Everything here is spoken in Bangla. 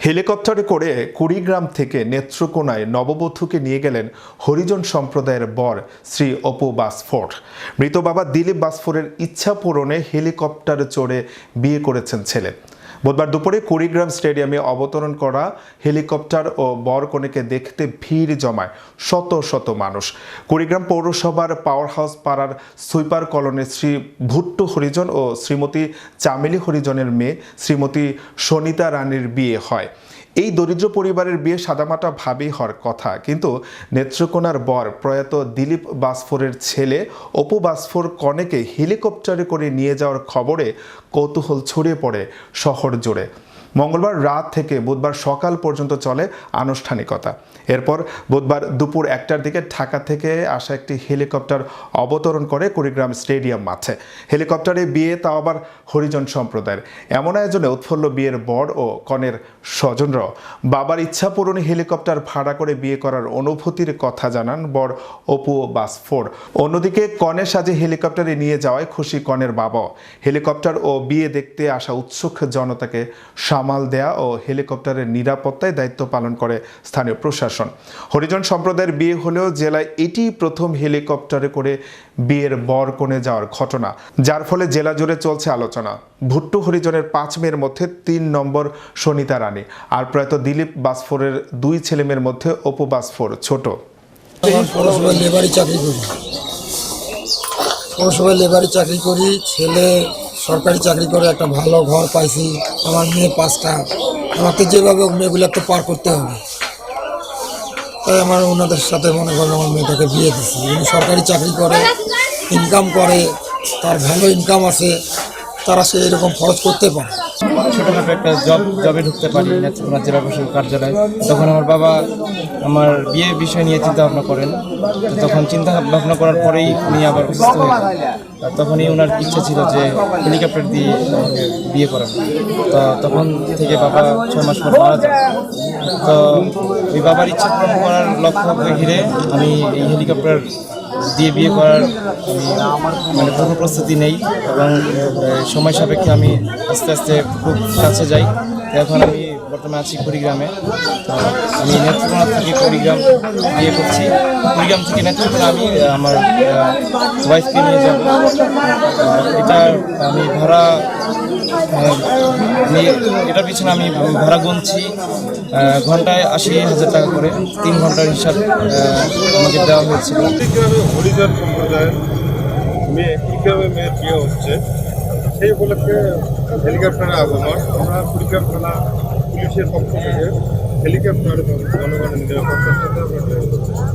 হেলিকপ্টারে করে কুড়িগ্রাম থেকে নেত্রকোনায় নববধূকে নিয়ে গেলেন হরিজন সম্প্রদায়ের বর শ্রী অপু বাসফোর। মৃত বাবা দিলীপ বাসফোরের ইচ্ছা পূরণে হেলিকপ্টারে চড়ে বিয়ে করেছেন ছেলে। বুধবার দুপুরে কুড়িগ্রাম স্টেডিয়ামে অবতরণ করা হেলিকপ্টার ও বরকনেকে দেখতে ভিড় জমায় শত শত মানুষ। কুড়িগ্রাম পৌরসভার পাওয়ার হাউস পাড়ার সুইপার কলোনির শ্রী ভুট্টু হরিজন ও শ্রীমতী চামেলি হরিজনের মেয়ে শ্রীমতী সনিতা রানীর বিয়ে হয়। এই দরিদ্র পরিবারের বিয়ে সাদামাটা ভাবেই হওয়ার কথা, কিন্তু নেত্রকোনার বর প্রয়াত দিলীপ বাসফোরের ছেলে অপু বাসফোর কনেকে হেলিকপ্টারে করে নিয়ে যাওয়ার খবরে কৌতূহল ছড়িয়ে পড়ে শহর জুড়ে। মঙ্গলবার রাত থেকে বুধবার সকাল পর্যন্ত চলে আনুষ্ঠানিকতা। এরপর বুধবার দুপুর 1টার দিকে ঢাকা থেকে আসা একটি হেলিকপ্টার অবতরণ করে কুড়িগ্রাম স্টেডিয়াম মাঠে। হেলিকপ্টারে বিয়ে, তাও আবার হরিজন সম্প্রদায়ের। এমন আয়োজনে উৎফুল্ল বিয়ের বর ও কনের স্বজনরাও। বাবার ইচ্ছা পূরণে হেলিকপ্টার ভাড়া করে বিয়ে করার অনুভূতির কথা জানান বর অপু বাসফোর। অন্যদিকে কনে সাজে হেলিকপ্টারে নিয়ে যাওয়ায় খুশি কনের বাবাও। হেলিকপ্টার ও বিয়ে দেখতে আসা উৎসুক জনতাকে সামাল দেয়া ও হেলিকপ্টারের নিরাপত্তায় দায়িত্ব পালন করে স্থানীয় প্রশাসন। হরিজন সম্প্রদায়ের বিয়ে হলেও জেলায় এটি প্রথম হেলিকপ্টারে করে বিয়ের বর কনে যাওয়ার ঘটনা, যার ফলে জেলা জুড়ে চলছে আলোচনা। ভুট্টু হরিজনের 5 মেয়ের মধ্যে 3 নম্বর সনিতা রানী, আর প্রয়াত দিলীপ বাসফোরের 2 ছেলে মেয়ের মধ্যে অপু বাসফোর ছোট। পৌরসভায় লেবারি চাকরি করি, ছেলে সরকারি চাকরি করে একটা ভালো ঘর পাইছি। আমার মেয়ে 5টা। আমাকে যেভাবে মেয়েগুলো তো পার করতে হবে, তাই আমার ওনাদের সাথে মনে করেন আমার মেয়েটাকে বিয়ে দিচ্ছি। উনি সরকারি চাকরি করে, ইনকাম করে, তার ভালো ইনকাম আছে, তারা সে এরকম খরচ করতে পারে। ছোটোখাটো একটা জবে ঢুকতে পারি নেত্রকোনা জেলা প্রশাসক কার্যালয়। তখন আমার বাবা আমার বিয়ের বিষয় নিয়ে চিন্তা ভাবনা করেন। তখন চিন্তা ভাবনা করার পরেই উনি আবার অসুস্থ হয়ে তখনই ওনার ইচ্ছা ছিল যে হেলিকপ্টার দিয়ে বিয়ে করেন। তো তখন থেকে বাবা 6 মাস পর মারা যায়। তো ওই বাবার ইচ্ছা পূরণ করার লক্ষ্য ঘিরে আমি এই হেলিকপ্টার দিয়ে বিয়ে করার মানে পূর্ব প্রস্তুতি নেই, এবং সময় সাপেক্ষে আমি আস্তে আস্তে খুব কাছে যাই। এখন আমি বর্তমানে আছি কুড়িগ্রামে। আমি নেত্রকোনা থেকে কুড়িগ্রাম বিয়ে করছি। কুড়িগ্রাম থেকে নেত্রকোনা আমি আমার ওয়াইফকে নিয়ে যাব। এটা আমি ভাড়া এটার পিছনে আমি ভাড়া গুনছি ঘন্টায় 80,000 টাকা করে। 3 ঘন্টার হিসাব আমাকে দেওয়া হয়েছিল। হরিজন সম্প্রদায়ের মেয়ের বিয়ে হচ্ছে, সেই উপলক্ষে হেলিকপ্টারে আগমন। আমরা কুড়িগ্রাম থানা পুলিশের পক্ষ থেকে হেলিকপ্টারে জনগণের নিরাপত্তার সাথে আমরা